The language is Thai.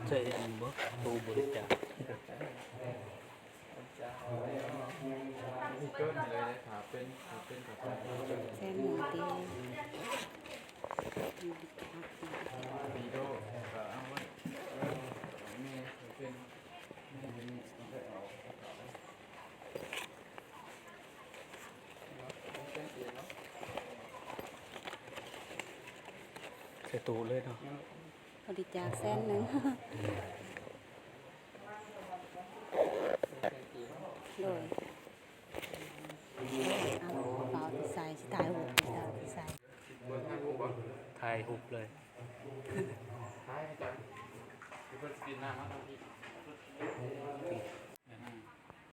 ใช่อันบ่ตูบริจาคเกินเลยถาเป็นกับแซนหมูตีวีโดก็เอาไว้มีเป็นใส่ตูเลยเนาะบริจาคแสนหนึ่งโดยเอาเปล่าที่ใส่สไตล์หูที่ใส่ ถ่ายหุบเลย ท้ายจังคือเป็นสปินหน้ามาทำที่